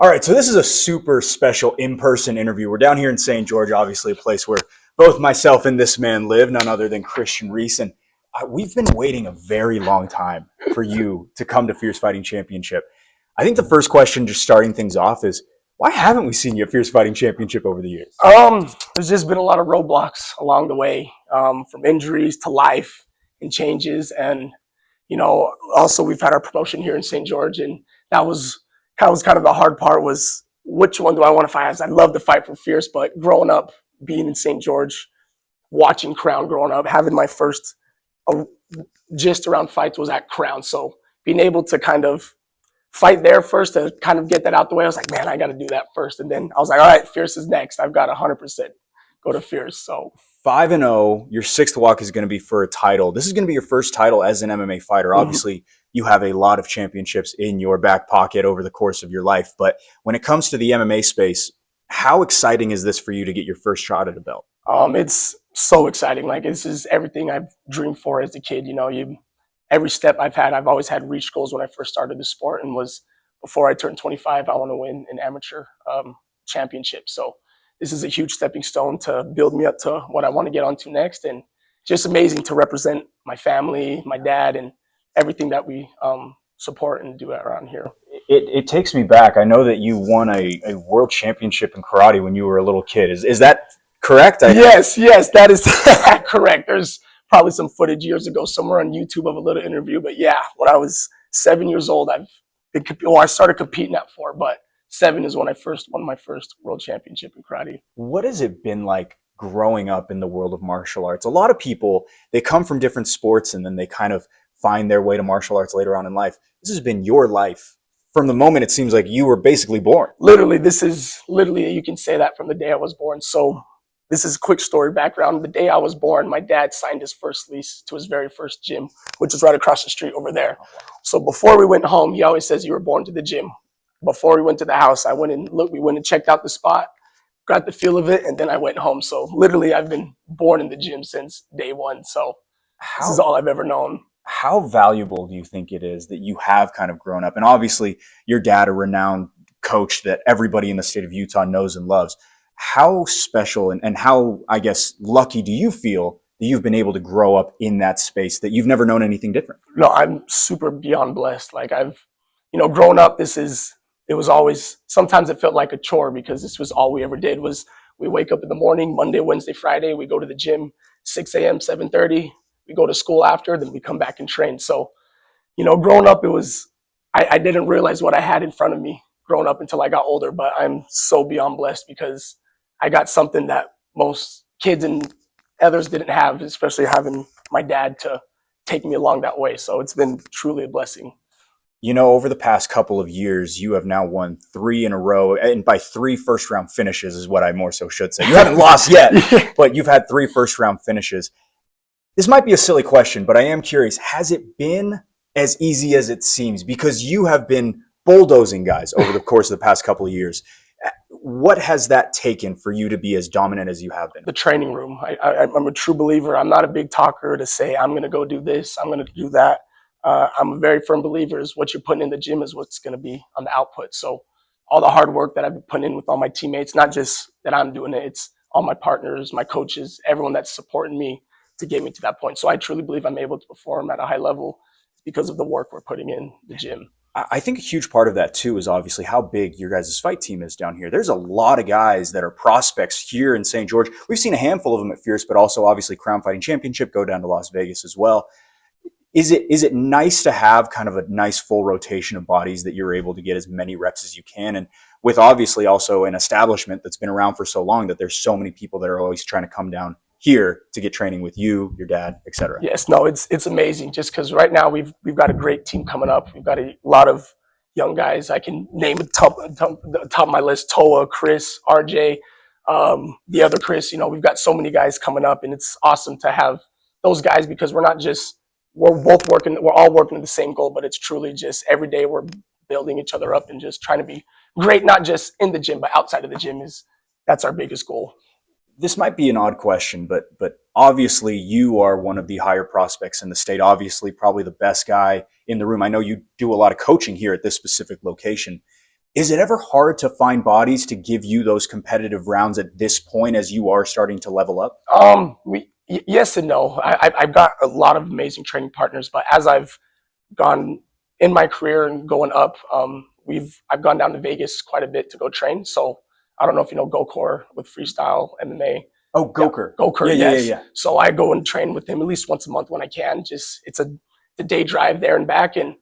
All right, so this is a super special in-person interview. We're down here in St. George, obviously a place where both myself and this man live, none other than Christian Reis. And we've been waiting a very long time for you to come to Fierce Fighting Championship. I think the first question, just starting things off, is why haven't we seen you at Fierce Fighting Championship over the years? There's just been a lot of roadblocks along the way, from injuries to life and changes. And, also we've had our promotion here in St. George, and that was kind of the hard part was which one do I want to fight? I'd love to fight for Fierce, but growing up, being in St. George, watching Crown growing up, having my first uh, gist around fights was at Crown. So being able to kind of fight there first to kind of get that out the way, I was like, man, I got to do that first. And then I was like, all right, Fierce is next. I've got 100% go to Fierce. So 5-0, your sixth walk is going to be for a title. This is going to be your first title as an MMA fighter. Obviously, you have a lot of championships in your back pocket over the course of your life. But when it comes to the MMA space, how exciting is this for you to get your first shot at a belt? it's so exciting. Like, this is everything I've dreamed for as a kid. Every step I've had, I've always had reach goals when I first started the sport, and was before I turned 25, I want to win an amateur championship. So this is a huge stepping stone to build me up to what I want to get onto next. And just amazing to represent my family, my dad, and everything that we support and do around here. It takes me back. I know that you won a world championship in karate when you were a little kid. Is that correct? Yes, that is correct. There's probably some footage years ago somewhere on YouTube of a little interview. But yeah, when I was 7 years old, I started competing at 4, but 7 is when I first won my first world championship in karate. What has it been like growing up in the world of martial arts? A lot of people, they come from different sports and then they kind of find their way to martial arts later on in life. This has been your life from the moment it seems like you were basically born. Literally, you can say that from the day I was born. So this is a quick story background. The day I was born, my dad signed his first lease to his very first gym, which is right across the street over there. So before we went home, he always says, you were born to the gym. Before we went to the house, we went and checked out the spot, got the feel of it, and then I went home. So literally, I've been born in the gym since day one. So this is all I've ever known. How valuable do you think it is that you have kind of grown up? And obviously, your dad, a renowned coach that everybody in the state of Utah knows and loves. How special and how, I guess, lucky do you feel that you've been able to grow up in that space, that you've never known anything different? No, I'm super beyond blessed. Like, growing up, it was always, sometimes it felt like a chore because this was all we ever did was we wake up in the morning, Monday, Wednesday, Friday, we go to the gym, 6 a.m., 7:30, we go to school after, then we come back and train. So, growing up, I didn't realize what I had in front of me growing up until I got older, but I'm so beyond blessed because I got something that most kids and others didn't have, especially having my dad to take me along that way. So it's been truly a blessing. Over the past couple of years, you have now won 3 in a row, and by 3 first-round finishes is what I more so should say. You haven't lost yet, but you've had 3 first-round finishes. This might be a silly question, but I am curious. Has it been as easy as it seems? Because you have been bulldozing guys over the course of the past couple of years. What has that taken for you to be as dominant as you have been? The training room. I'm a true believer. I'm not a big talker to say, I'm going to go do this, I'm going to do that. I'm a very firm believer is what you're putting in the gym is what's going to be on the output. So all the hard work that I've been putting in with all my teammates, not just that I'm doing it, it's all my partners, my coaches, everyone that's supporting me to get me to that point. So I truly believe I'm able to perform at a high level because of the work we're putting in the gym. I think a huge part of that too is obviously how big your guys' fight team is down here. There's a lot of guys that are prospects here in St. George. We've seen a handful of them at Fierce, but also obviously Crown Fighting Championship, go down to Las Vegas as well. Is it nice to have kind of a nice full rotation of bodies that you're able to get as many reps as you can? And with obviously also an establishment that's been around for so long that there's so many people that are always trying to come down here to get training with you, your dad, et cetera. Yes, no, it's amazing just because right now we've got a great team coming up. We've got a lot of young guys. I can name the top of my list: Toa, Chris, RJ, the other Chris. We've got so many guys coming up, and it's awesome to have those guys because we're all working to the same goal, but it's truly just every day we're building each other up and just trying to be great, not just in the gym, but outside of the gym. That's our biggest goal. This might be an odd question, but obviously you are one of the higher prospects in the state, obviously probably the best guy in the room. I know you do a lot of coaching here at this specific location. Is it ever hard to find bodies to give you those competitive rounds at this point as you are starting to level up? Yes and no. I've got a lot of amazing training partners, but as I've gone in my career and going up, I've gone down to Vegas quite a bit to go train. So I don't know if you know Gokor with freestyle MMA. Oh, Yeah, Goker. Gokor, Yeah, yeah, yeah, yes. yeah. So I go and train with him at least once a month when I can. Just it's a day drive there and back, and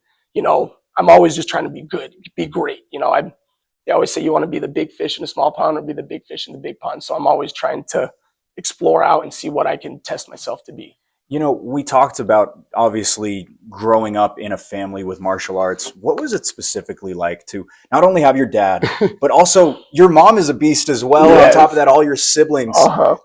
I'm always just trying to be good, be great. They always say you want to be the big fish in a small pond or be the big fish in the big pond. So I'm always trying to explore out and see what I can test myself to be. We talked about obviously growing up in a family with martial arts. What was it specifically like to not only have your dad, but also your mom is a beast as well. Yes. On top of that, all your siblings. Uh-huh.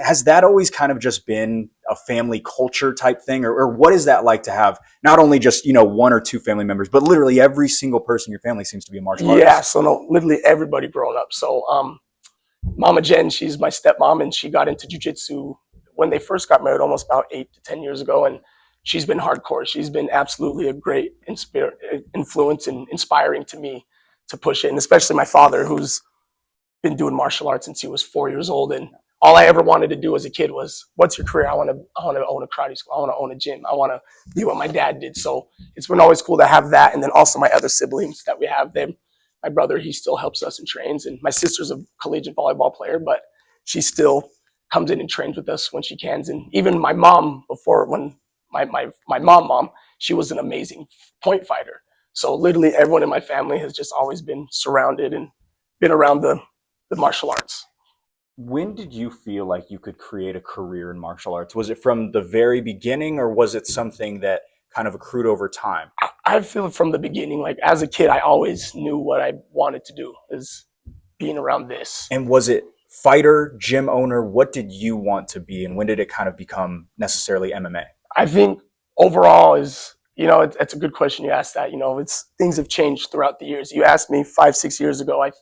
Has that always kind of just been a family culture type thing, or what is that like to have not only just one or two family members, but literally every single person in your family seems to be a martial Yeah, artist? so no, literally everybody growing up. So Mama Jen, she's my stepmom, and she got into jujitsu when they first got married, almost about 8 to 10 years ago, and she's been hardcore. She's been absolutely a great influence and inspiring to me to push it, and especially my father, who's been doing martial arts since he was 4 years old. And all I ever wanted to do as a kid was, what's your career? I want to own a karate school. I want to own a gym. I want to do what my dad did. So it's been always cool to have that. And then also my other siblings that we have them. My brother, he still helps us and trains. And my sister's a collegiate volleyball player, but she still comes in and trains with us when she can. And even my mom, before when my mom, she was an amazing point fighter. So literally everyone in my family has just always been surrounded and been around the martial arts. When did you feel like you could create a career in martial arts? Was it from the very beginning, or was it something that kind of accrued over time? I feel it from the beginning. Like as a kid, I always knew what I wanted to do is being around this. And was it fighter, gym owner? What did you want to be, and when did it kind of become necessarily MMA? I think overall is, it's a good question you asked that. Things have changed throughout the years. You asked me 5, 6 years ago, I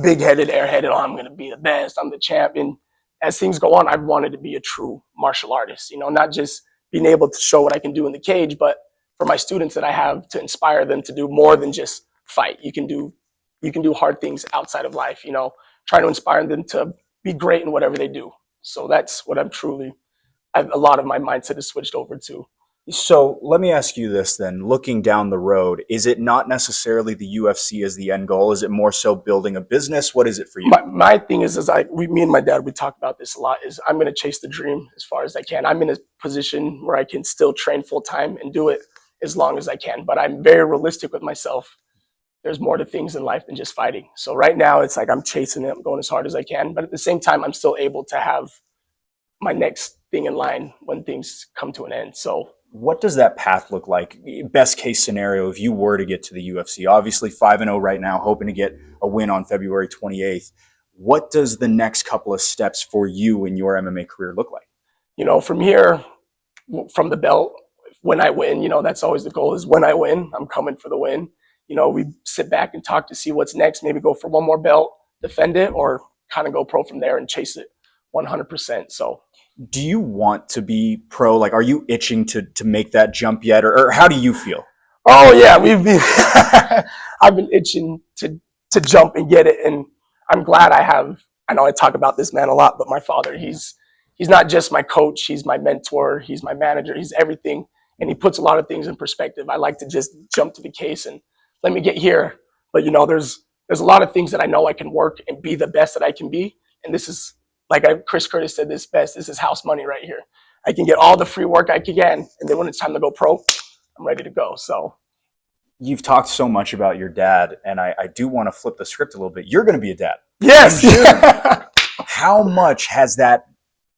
big-headed, airheaded, oh, I'm going to be the best, I'm the champion. As things go on, I've wanted to be a true martial artist, not just being able to show what I can do in the cage, but for my students that I have to inspire them to do more than just fight. You can do hard things outside of life, try to inspire them to be great in whatever they do. So that's what a lot of my mindset is switched over to. So let me ask you this then. Looking down the road, is it not necessarily the UFC as the end goal? Is it more so building a business? What is it for you? My thing is me and my dad, we talk about this a lot, is I'm going to chase the dream as far as I can. I'm in a position where I can still train full time and do it as long as I can. But I'm very realistic with myself. There's more to things in life than just fighting. So right now it's like I'm chasing it. I'm going as hard as I can. But at the same time, I'm still able to have my next thing in line when things come to an end. So what does that path look like? Best case scenario, if you were to get to the UFC, obviously 5-0 right now, hoping to get a win on February 28th. What does the next couple of steps for you in your MMA career look like? From here, from the belt, when I win, that's always the goal, is when I win, I'm coming for the win. We sit back and talk to see what's next, maybe go for one more belt, defend it, or kind of go pro from there and chase it 100%. So do you want to be pro? Like, are you itching to make that jump yet? Or how do you feel? Oh yeah, I've been itching to jump and get it. And I'm glad I know I talk about this man a lot, but my father, he's not just my coach, he's my mentor, he's my manager, he's everything. And he puts a lot of things in perspective. I like to just jump to the case and let me get here. But there's a lot of things that I know I can work and be the best that I can be. And this is, like Chris Curtis said this best, this is house money right here. I can get all the free work I can, and then when it's time to go pro, I'm ready to go. So you've talked so much about your dad, and I do want to flip the script a little bit. You're going to be a dad. Yes. How much has that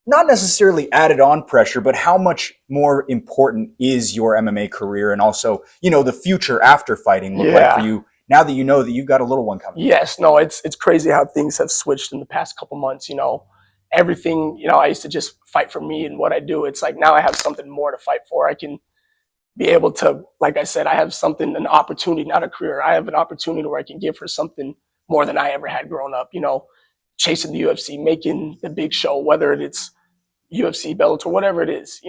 not necessarily added on pressure, but how much more important is your MMA career and also, the future after fighting look like for you now that you know that you've got a little one coming? Yes. No, it's crazy how things have switched in the past couple months. Everything, I used to just fight for me and what I do. It's like now I have something more to fight for. I can be able to, like I said, I have something, an opportunity, not a career. I have an opportunity where I can give her something more than I ever had growing up, chasing the UFC, making the big show, whether it's UFC, Bellator, whatever it is,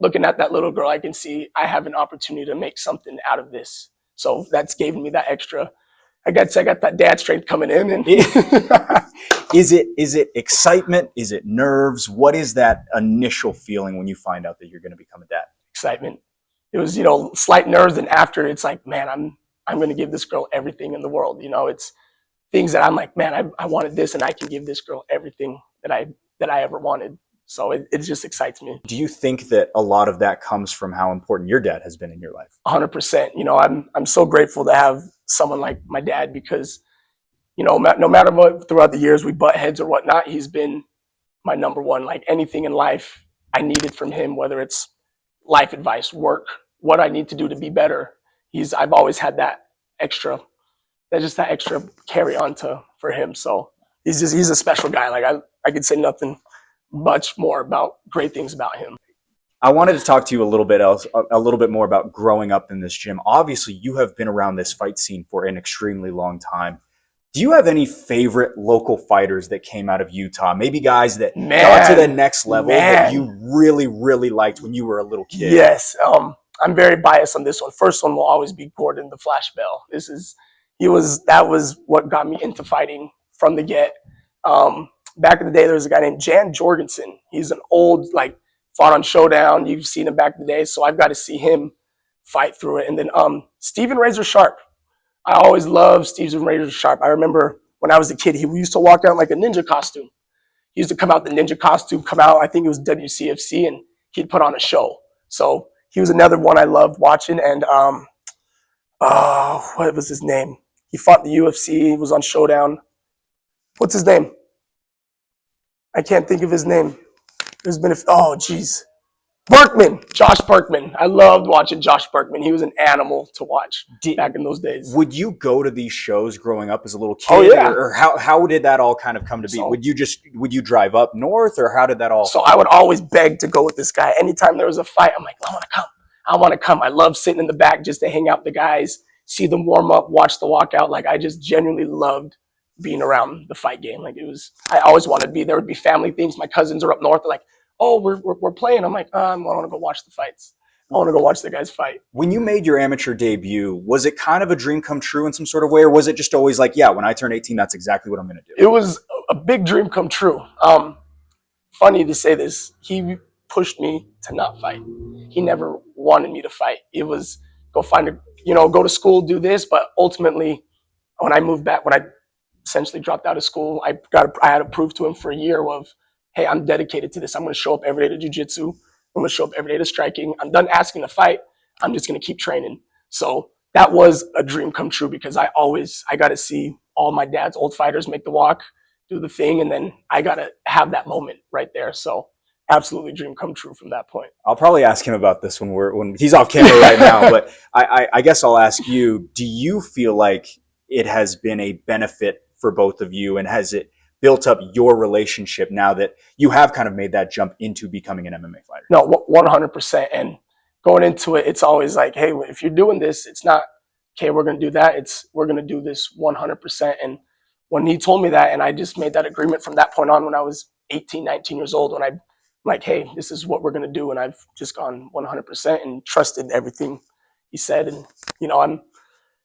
looking at that little girl, I can see I have an opportunity to make something out of this. So that's given me that extra I guess I got that dad strength coming in. And Is it excitement? Is it nerves? What is that initial feeling when you find out that you're going to become a dad? Excitement. It was, slight nerves, and after it's like, man, I'm going to give this girl everything in the world. It's things that I'm like, man, I wanted this, and I can give this girl everything that I ever wanted. So it just excites me. Do you think that a lot of that comes from how important your dad has been in your life? 100%. I'm so grateful to have someone like my dad, because no matter what, throughout the years we butt heads or whatnot, he's been my number one. Like anything in life I needed from him, whether it's life advice, work, what I need to do to be better. I've always had that extra carry on for him. So he's a special guy. Like I could say nothing much more about great things about him. I wanted to talk to you a little bit more about growing up in this gym. Obviously, you have been around this fight scene for an extremely long time. Do you have any favorite local fighters that came out of Utah? Maybe guys that got to the next level that you really, really liked when you were a little kid? Yes. I'm very biased on this one. First one will always be Gordon the Flash Bell. That was what got me into fighting from the get. Back in the day, there was a guy named Jan Jorgensen. He's an old, fought on Showdown. You've seen him back in the day. So I've got to see him fight through it. And then Steven Razor Sharp. I always loved Steven Razor Sharp. I remember when I was a kid, he used to walk out in like a ninja costume. He used to come out the ninja costume, I think it was WCFC, and he'd put on a show. So he was another one I loved watching. And what was his name? He fought in the UFC. He was on Showdown. What's his name? I can't think of his name. There's been Burkman, Josh Burkman. I loved watching Josh Burkman. He was an animal to watch back in those days. Would you go to these shows growing up as a little kid? Oh, yeah. Or how did that all kind of come to be? Would you drive up north, or how did that all? So I would always beg to go with this guy. Anytime there was a fight, I'm like, I want to come. I love sitting in the back just to hang out with the guys, see them warm up, watch the walkout. Like I just genuinely loved being around the fight game. I always wanted to be. There would be family things. My cousins are up north. They're like, oh, we're playing. I'm like, I want to go watch the fights. I want to go watch the guys fight. When you made your amateur debut, was it kind of a dream come true in some sort of way, or was it just always like, yeah, when I turn 18, that's exactly what I'm going to do? It was a big dream come true. Funny to say this, he pushed me to not fight. He never wanted me to fight. It was go to school, do this. But ultimately, when I moved back, when I essentially dropped out of school, I had to prove to him for a year of, hey, I'm dedicated to this. I'm going to show up every day to jiu-jitsu. I'm going to show up every day to striking. I'm done asking to fight. I'm just going to keep training. So that was a dream come true, because I got to see all my dad's old fighters make the walk, do the thing, and then I got to have that moment right there. So absolutely dream come true from that point. I'll probably ask him about this when he's off camera right now, but I guess I'll ask you, do you feel like it has been a benefit for both of you, and has it built up your relationship now that you have kind of made that jump into becoming an MMA fighter? No, 100%. And going into it, it's always like, hey, if you're doing this, it's not, okay, we're going to do that. We're going to do this 100%. And when he told me that, and I just made that agreement from that point on when I was 18, 19 years old, when I'm like, hey, this is what we're going to do. And I've just gone 100% and trusted everything he said. And,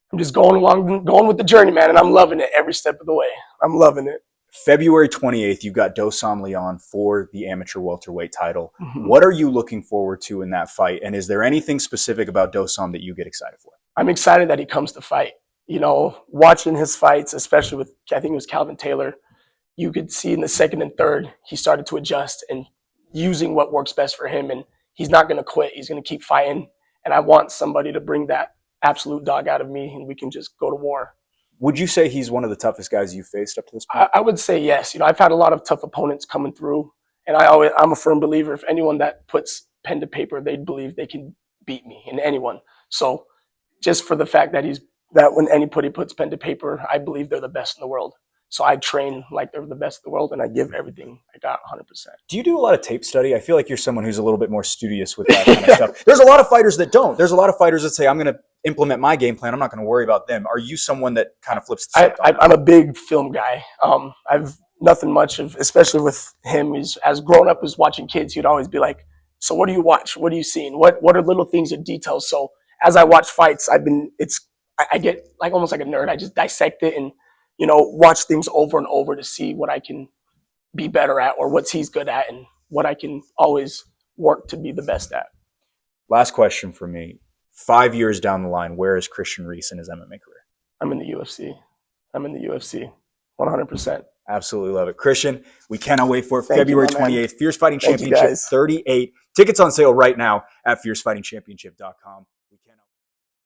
I'm just going with the journey, man. And I'm loving it every step of the way. I'm loving it. February 28th, you've got Dosam Leon for the amateur welterweight title. Mm-hmm. What are you looking forward to in that fight? And is there anything specific about Dosam that you get excited for? I'm excited that he comes to fight. Watching his fights, especially with, I think it was Calvin Taylor, you could see in the second and third, he started to adjust and using what works best for him. And he's not going to quit. He's going to keep fighting. And I want somebody to bring that absolute dog out of me, and we can just go to war. Would you say he's one of the toughest guys you've faced up to this point? I would say yes. I've had a lot of tough opponents coming through, and I'm a firm believer, if anyone that puts pen to paper, they believe they can beat me, and anyone. So just for the fact that when anybody puts pen to paper, I believe they're the best in the world. So I train like they're the best in the world, and I give everything I got 100%. Do you do a lot of tape study? I feel like you're someone who's a little bit more studious with that kind of stuff. There's a lot of fighters that don't. There's a lot of fighters that say, I'm going to implement my game plan. I'm not going to worry about them. Are you someone that kind of flips the script? I'm a big film guy. I've nothing much of, especially with him, as grown up as watching kids, he'd always be like, so what do you watch? What are you seeing? What are little things or details? So as I watch fights, it's I get like almost like a nerd. I just dissect it and, watch things over and over to see what I can be better at or what he's good at and what I can always work to be the best at. Last question for me. 5 years down the line, where is Christian Reis in his MMA career? I'm in the UFC. 100%. Absolutely love it. Christian, we cannot wait for it. Thank February you, my man. 28th, Fierce Fighting Thank you, Championship guys. 38. Tickets on sale right now at fiercefightingchampionship.com. We cannot